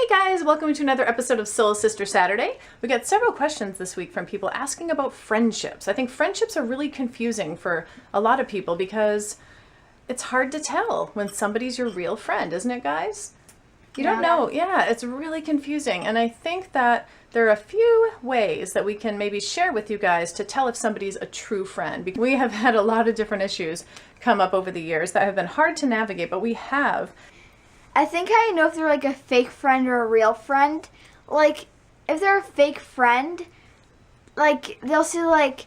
Hey guys, welcome to another episode of Soul Sister Saturday. We got several questions this week from people asking about friendships. I think friendships are really confusing for a lot of people because it's hard to tell when somebody's your real friend, isn't it, guys? You don't know. Yeah, it's really confusing. And I think that there are a few ways that we can maybe share with you guys to tell if somebody's a true friend. We have had a lot of different issues come up over the years that have been hard to navigate, but we have. I think I know if they're like a fake friend or a real friend. Like, if they're a fake friend, like, they'll say like,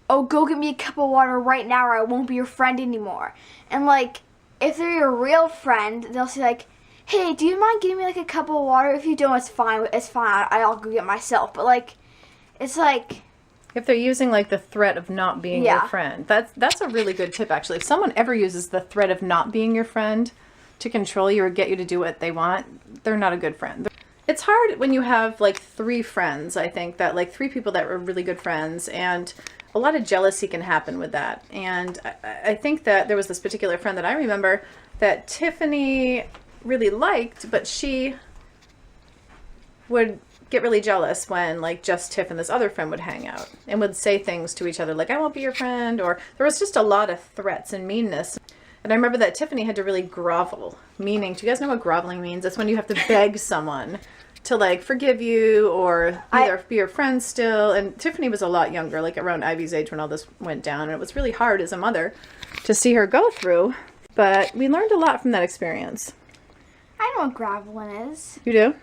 oh, go get me a cup of water right now or I won't be your friend anymore. And like, if they're your real friend, they'll say like, hey, do you mind getting me like a cup of water? If you don't, it's fine. I'll go get myself. But like, it's like, if they're using like the threat of not being your friend, that's a really good tip actually. If someone ever uses the threat of not being your friend to control you or get you to do what they want, they're not a good friend. It's hard when you have like three friends, I think, that like three people that were really good friends, and a lot of jealousy can happen with that. And I think that there was this particular friend that I remember that Tiffany really liked, but she would get really jealous when like just Tiff and this other friend would hang out and would say things to each other like, I won't be your friend, or there was just a lot of threats and meanness. And I remember that Tiffany had to really grovel, meaning, do you guys know what groveling means? It's when you have to beg someone to like forgive you or be your friend still. And Tiffany was a lot younger, like around Ivy's age when all this went down. And it was really hard as a mother to see her go through. But we learned a lot from that experience. I know what groveling is. You do?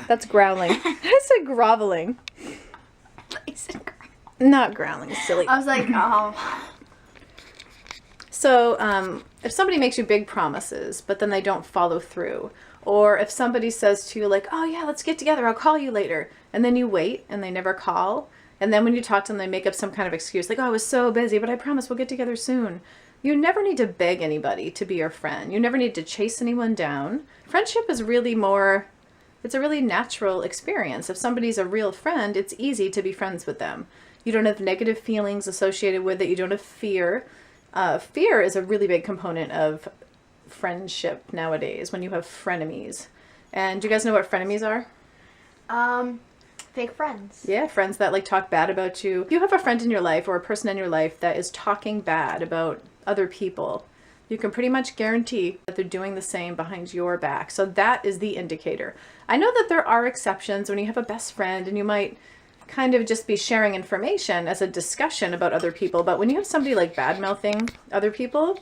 That's growling. I said groveling. I said growling. Not growling, silly. I was like, oh. So if somebody makes you big promises, but then they don't follow through, or if somebody says to you like, oh yeah, let's get together, I'll call you later, and then you wait and they never call, and then when you talk to them, they make up some kind of excuse like, oh, I was so busy, but I promise we'll get together soon. You never need to beg anybody to be your friend. You never need to chase anyone down. Friendship is really more, it's a really natural experience. If somebody's a real friend, it's easy to be friends with them. You don't have negative feelings associated with it. You don't have fear. Fear is a really big component of friendship nowadays when you have frenemies. And do you guys know what frenemies are? Fake friends. Yeah, friends that like talk bad about you. If you have a friend in your life or a person in your life that is talking bad about other people, you can pretty much guarantee that they're doing the same behind your back. So that is the indicator. I know that there are exceptions when you have a best friend and you might kind of just be sharing information as a discussion about other people. But when you have somebody like bad-mouthing other people,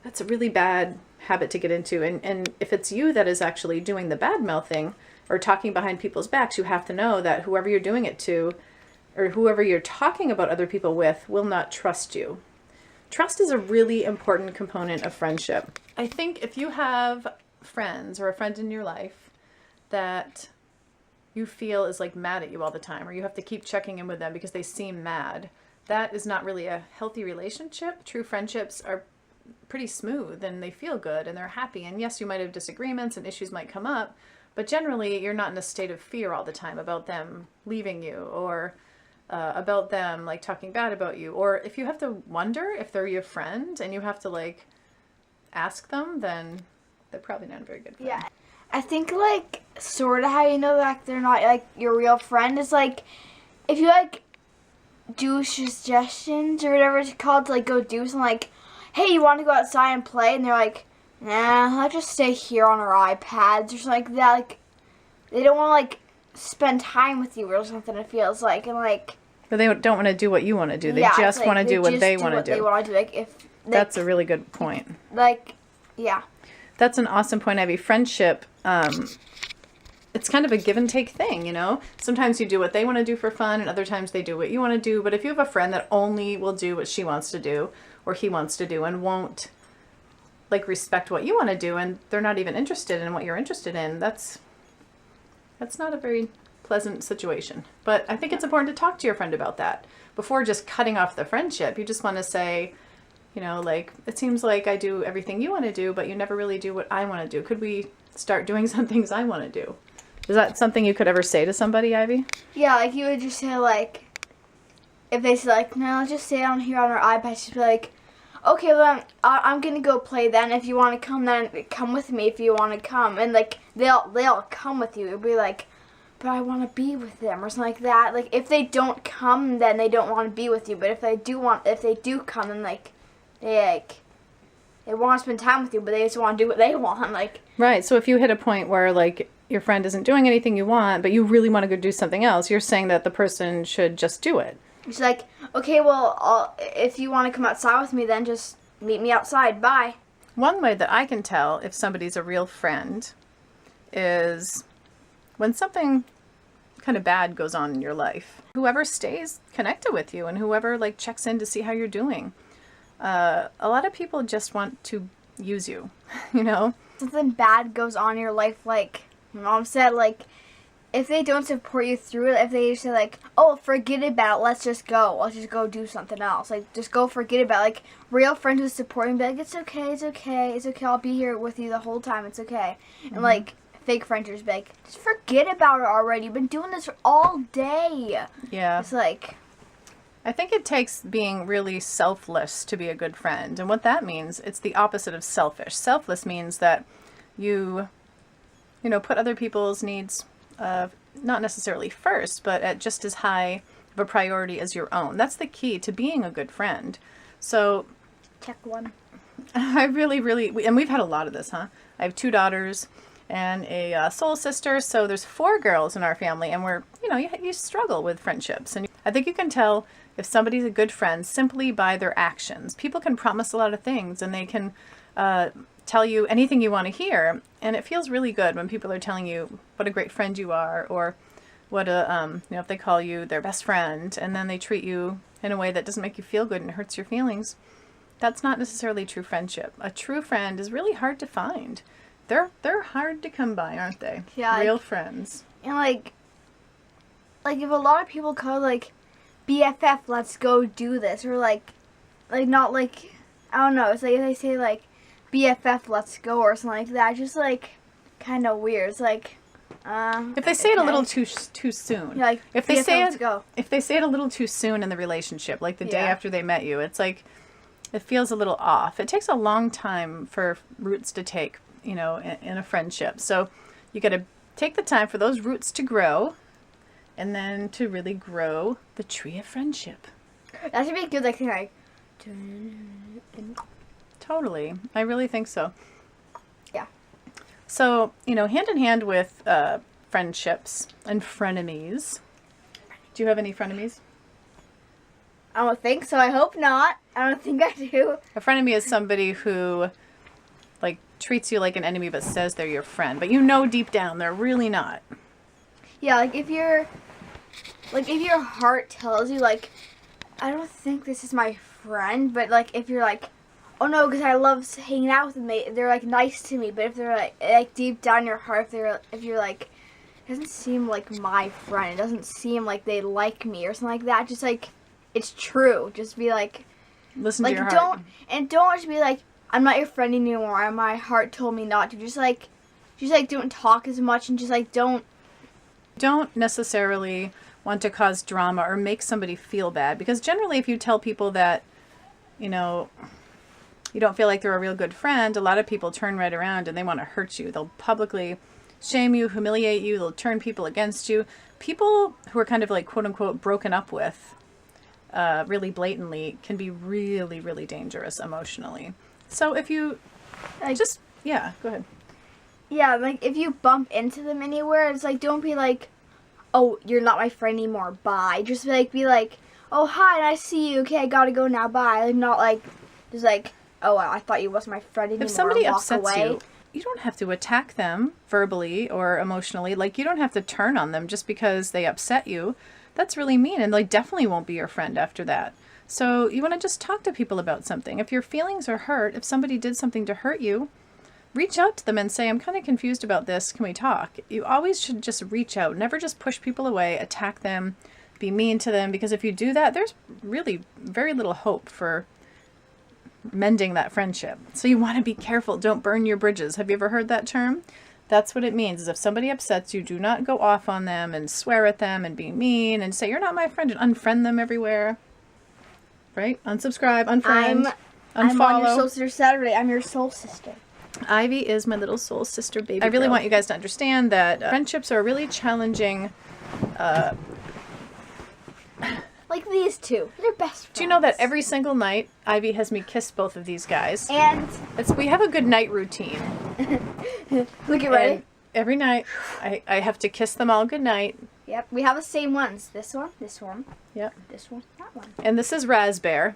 that's a really bad habit to get into. And if it's you that is actually doing the bad-mouthing or talking behind people's backs, you have to know that whoever you're doing it to or whoever you're talking about other people with will not trust you. Trust is a really important component of friendship. I think if you have friends or a friend in your life that you feel is like mad at you all the time, or you have to keep checking in with them because they seem mad, that is not really a healthy relationship. True friendships are pretty smooth and they feel good and they're happy. And yes, you might have disagreements and issues might come up, but generally you're not in a state of fear all the time about them leaving you or about them like talking bad about you. Or if you have to wonder if they're your friend and you have to like ask them, then they're probably not a very good friend. Yeah. I think, like, sort of how you know that they're not, like, your real friend is, like, if you, like, do suggestions or whatever it's called to, like, go do something, like, hey, you want to go outside and play? And they're like, nah, I'll just stay here on our iPads or something like that. Like, they don't want to, like, spend time with you or something, it feels like. And, like... But they don't want to do what you want to do. They just like, want to do what they want to do. They want to do. Like, if... That's a really good point. Like, yeah. That's an awesome point, Ivy. Friendship, it's kind of a give and take thing, you know? Sometimes you do what they want to do for fun, and other times they do what you want to do. But if you have a friend that only will do what she wants to do, or he wants to do, and won't, like, respect what you want to do, and they're not even interested in what you're interested in, that's not a very pleasant situation. But I think it's important to talk to your friend about that. Before just cutting off the friendship, you just want to say... You know, like, it seems like I do everything you want to do, but you never really do what I want to do. Could we start doing some things I want to do? Is that something you could ever say to somebody, Ivy? Yeah, like, you would just say, like, if they say, like, no, let's just stay down here on our iPads, just be like, okay, well, I'm gonna go play then. If you want to come, then come with me if you want to come. And like they'll come with you. It'll be like, but I want to be with them or something like that. Like if they don't come, then they don't want to be with you. But if they do come, then like they want to spend time with you, but they just want to do what they want. Like Right. So if you hit a point where like your friend isn't doing anything you want, but you really want to go do something else, you're saying that the person should just do it. it's like, okay, well, if you want to come outside with me, then just meet me outside. Bye. One way that I can tell if somebody's a real friend is when something kind of bad goes on in your life. Whoever stays connected with you and whoever like checks in to see how you're doing. A lot of people just want to use you, you know? Something bad goes on in your life, like Mom said, like if they don't support you through it, if they just say like, oh, forget about it, let's just go do something else, like just go forget about it. Like real friends who support you, be like, it's okay, I'll be here with you the whole time, it's okay. And like fake friends just be like, just forget about it already, you've been doing this all day. Yeah. It's like, I think it takes being really selfless to be a good friend. And what that means, it's the opposite of selfish. Selfless means that you put other people's needs not necessarily first, but at just as high of a priority as your own. That's the key to being a good friend. So check one. I really, and we've had a lot of this, huh? I have 2 daughters and a soul sister. So there's 4 girls in our family, and we're, you struggle with friendships. And I think you can tell if somebody's a good friend simply by their actions. People can promise a lot of things, and they can tell you anything you want to hear. And it feels really good when people are telling you what a great friend you are, or what if they call you their best friend, and then they treat you in a way that doesn't make you feel good and hurts your feelings. That's not necessarily true friendship. A true friend is really hard to find. They're hard to come by, aren't they? Yeah. Real friends. And like if a lot of people call like BFF, let's go do this, or like not like, I don't know, it's like if they say like BFF, let's go, or something like that, just like kind of weird. It's like if they say it a little too soon. Yeah, like if they BFF, say let's it go. If they say it a little too soon in the relationship, like the day Yeah. after they met you, it's like it feels a little off. It takes a long time for roots to take, in a friendship. So you got to take the time for those roots to grow, and then to really grow the tree of friendship. That should be a good like thing, like. Totally. I really think so. Yeah. So, hand in hand with friendships and frenemies. Do you have any frenemies? I don't think so. I hope not. I don't think I do. A frenemy is somebody who, like, treats you like an enemy but says they're your friend. But deep down they're really not. Yeah, like if your heart tells you like, I don't think this is my friend, but like if you're like, oh no, because I love hanging out with them, they're like nice to me. But if they're like deep down in your heart, if you're like, it doesn't seem like my friend, it doesn't seem like they like me or something like that. Just like, it's true. Just be like, listen to your heart. Don't just be like, I'm not your friend anymore. My heart told me not to. Just don't talk as much, and just like don't necessarily want to cause drama or make somebody feel bad, because generally if you tell people that you don't feel like they're a real good friend, a lot of people turn right around and they want to hurt you. They'll publicly shame you, humiliate you, they'll turn people against you. People who are kind of like quote unquote broken up with really blatantly can be really, really dangerous emotionally. So if you go ahead. Yeah, like if you bump into them anywhere, it's like, don't be like, oh, you're not my friend anymore, bye. Just be like, oh, hi, nice to see you, okay, I gotta go now, bye. Like, not like, just like, oh, I thought you wasn't my friend anymore. If somebody walk upsets away. you don't have to attack them verbally or emotionally. Like, you don't have to turn on them just because they upset you. That's really mean, and they definitely won't be your friend after that. So you want to just talk to people about something. If your feelings are hurt, if somebody did something to hurt you, reach out to them and say, I'm kind of confused about this. Can we talk? You always should just reach out. Never just push people away, attack them, be mean to them. Because if you do that, there's really very little hope for mending that friendship. So you want to be careful. Don't burn your bridges. Have you ever heard that term? That's what it means, is if somebody upsets you, do not go off on them and swear at them and be mean and say, you're not my friend, and unfriend them everywhere. Right? Unsubscribe, unfriend. I'm on your unfollow. Soul Sister Saturday. I'm your soul sister. Ivy is my little soul sister baby. I really want you guys to understand that friendships are really challenging. Like these two. They're best friends. Do you know that every single night Ivy has me kiss both of these guys? And We have a good night routine. look at ready. And every night I have to kiss them all good night. Yep, we have the same ones. This one, Yep. this one, that one. And this is Raspberry.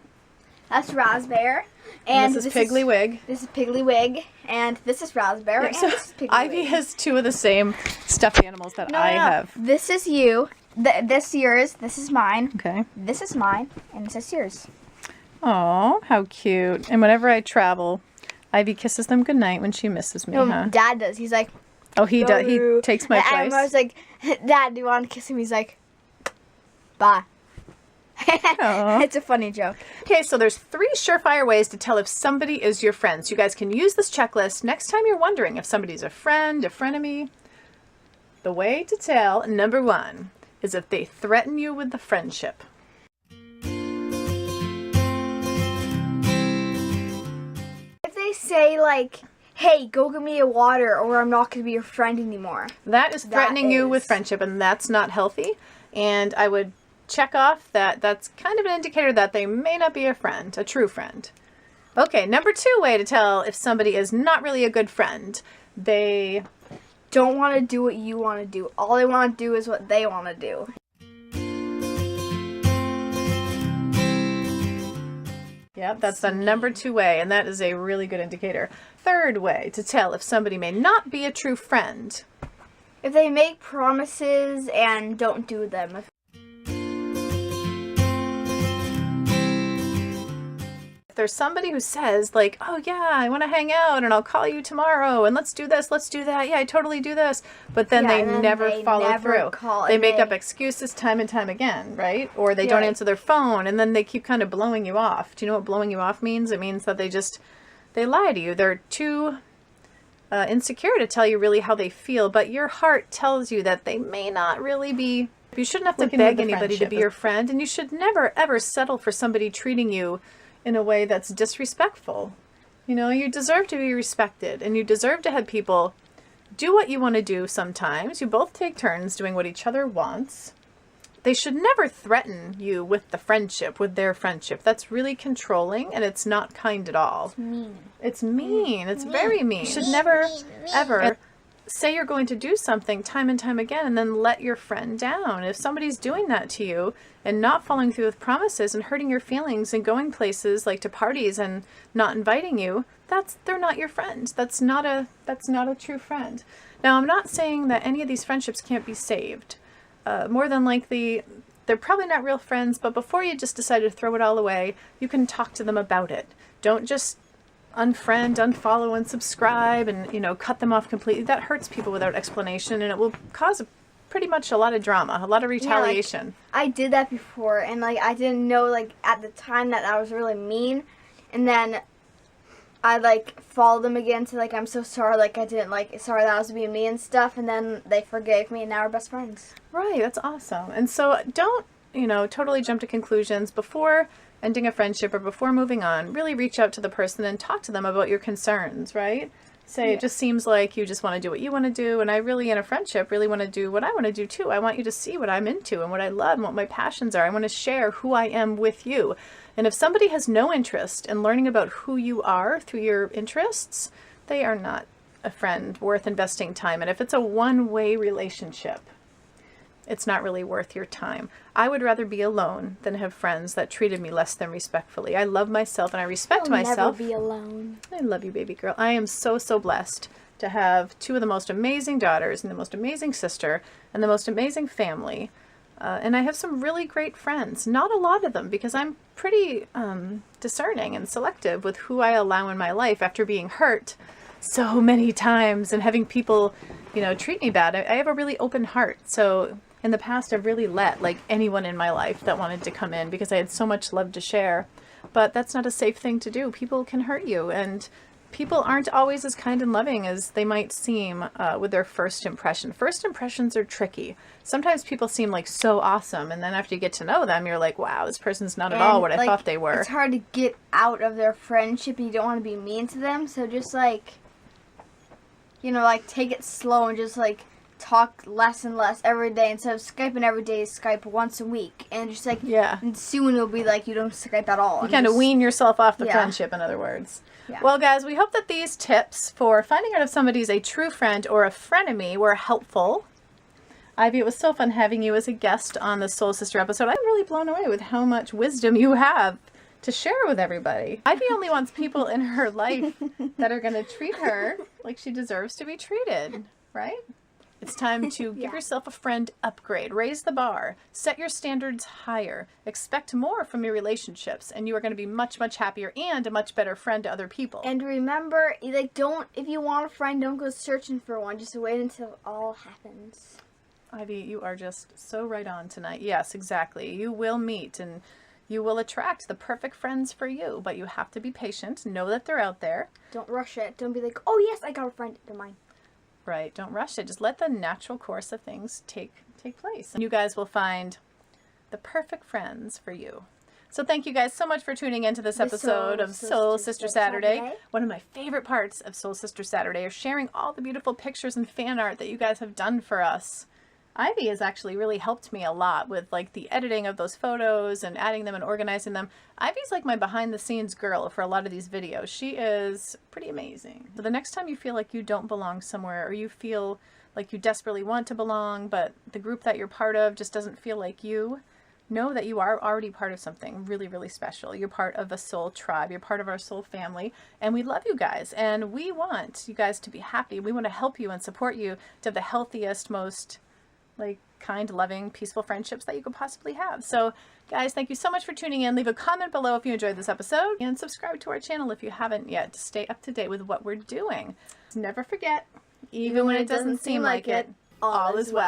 That's Raspberry. And this is Piggly Wig. This is Piggly Wig. And this is Raspberry. Yeah, and so this is Piggly Ivy Wig. has two of the same stuffed animals that I have. This is you. This yours. This is mine. Okay. This is mine. And this is yours. Oh, how cute. And whenever I travel, Ivy kisses them goodnight when she misses me, huh? Dad does. He's like, Oh, he does. He takes my and place. I was like, Dad, do you want to kiss him? He's like, bye. Aw. It's a funny joke. Okay, so there's 3 surefire ways to tell if somebody is your friend. So you guys can use this checklist next time you're wondering if somebody's a friend, a frenemy. The way to tell, number 1, is if they threaten you with the friendship. If they say like, hey, go get me a water or I'm not going to be your friend anymore. That is threatening you with is. friendship, and that's not healthy. And I would check off that that's kind of an indicator that they may not be a friend, a true friend. Okay, number 2 way to tell if somebody is not really a good friend. They Don't want to do what you want to do. All they want to do is what they want to do. Yep, that's the number 2 way, and that is a really good indicator. 3rd way to tell if somebody may not be a true friend. If they make promises and don't do them. If there's somebody who says, like, oh yeah, I want to hang out and I'll call you tomorrow and let's do this, let's do that, yeah, I totally do this, but then Yeah, they and then never they follow never through. call, They and make they- up excuses time and time again, right? Or they don't Right. answer their phone, and then they keep kind of blowing you off. Do you know what blowing you off means? It means that they lie to you. They're too insecure to tell you really how they feel, but your heart tells you that they may not really be. You shouldn't have to Looking for beg the anybody to friendship. be your friend, and you should never ever settle for somebody treating you in a way that's disrespectful. You know, you deserve to be respected, and you deserve to have people do what you want to do sometimes. You both take turns doing what each other wants. They should never threaten you with the friendship, with their friendship. That's really controlling, and it's not kind at all. It's mean. It's very mean. You should never, ever say you're going to do something time and time again and then let your friend down. If somebody's doing that to you and not following through with promises and hurting your feelings and going places like to parties and not inviting you, they're not your friend. That's not a true friend. Now, I'm not saying that any of these friendships can't be saved. More than likely, they're probably not real friends, but before you just decide to throw it all away, you can talk to them about it. Don't just unfriend, unfollow, unsubscribe, and cut them off completely. That hurts people without explanation, and it will cause pretty much a lot of drama, a lot of retaliation. I did that before, and I didn't know at the time that I was really mean, and then I followed them again to I'm so sorry, I didn't sorry that I was being mean and stuff, and then they forgave me, and now we're best friends. Right, that's awesome. And so don't, totally jump to conclusions before ending a friendship or before moving on. Really reach out to the person and talk to them about your concerns, right? Say, It just seems like you just want to do what you want to do, and I really, in a friendship, really want to do what I want to do too. I want you to see what I'm into and what I love and what my passions are. I want to share who I am with you. And if somebody has no interest in learning about who you are through your interests, they are not a friend worth investing time in. If it's a one-way relationship, it's not really worth your time. I would rather be alone than have friends that treated me less than respectfully. I love myself and I respect myself. Never be alone. I love you, baby girl. I am so, so blessed to have 2 of the most amazing daughters and the most amazing sister and the most amazing family. And I have some really great friends. Not a lot of them, because I'm pretty discerning and selective with who I allow in my life after being hurt so many times and having people, treat me bad. I have a really open heart. So in the past, I've really let anyone in my life that wanted to come in because I had so much love to share. But that's not a safe thing to do. People can hurt you, and People aren't always as kind and loving as they might seem with their first impression. First impressions are tricky. Sometimes people seem like so awesome, and then after you get to know them, you're like, wow, this person's not at all what I thought they were. It's hard to get out of their friendship, and you don't want to be mean to them, so just like, you know, like take it slow and just like talk less and less every day. Instead of Skyping every day, Skype once a week, and just like, and soon it'll be like you don't Skype at all. You kind of wean yourself off the friendship, in other words. Yeah. Well, guys, we hope that these tips for finding out if somebody's a true friend or a frenemy were helpful. Ivy, it was so fun having you as a guest on the Soul Sister episode. I'm really blown away with how much wisdom you have to share with everybody. Ivy only wants people in her life that are going to treat her like she deserves to be treated, right? It's time to give yourself a friend upgrade. Raise the bar. Set your standards higher. Expect more from your relationships, and you are going to be much, much happier and a much better friend to other people. And remember, like, if you want a friend, don't go searching for one. Just wait until it all happens. Ivy, you are just so right on tonight. Yes, exactly. You will meet and you will attract the perfect friends for you, but you have to be patient. Know that they're out there. Don't rush it. Don't be like, oh, yes, I got a friend. They're mine. Right. Don't rush it. Just let the natural course of things take place. And you guys will find the perfect friends for you. So thank you guys so much for tuning into this episode of Soul Sister Saturday. One of my favorite parts of Soul Sister Saturday is sharing all the beautiful pictures and fan art that you guys have done for us. Ivy has actually really helped me a lot with like the editing of those photos and adding them and organizing them. Ivy's like my behind the scenes girl for a lot of these videos. She is pretty amazing. So the next time you feel like you don't belong somewhere, or you feel like you desperately want to belong, but the group that you're part of just doesn't feel like you, know that you are already part of something really, really special. You're part of a soul tribe. You're part of our soul family, and we love you guys, and we want you guys to be happy. We want to help you and support you to have the healthiest, most like kind, loving, peaceful friendships that you could possibly have. So guys, thank you so much for tuning in. Leave a comment below if you enjoyed this episode, and subscribe to our channel if you haven't yet to stay up to date with what we're doing. Never forget, even when it doesn't seem like it, all is well.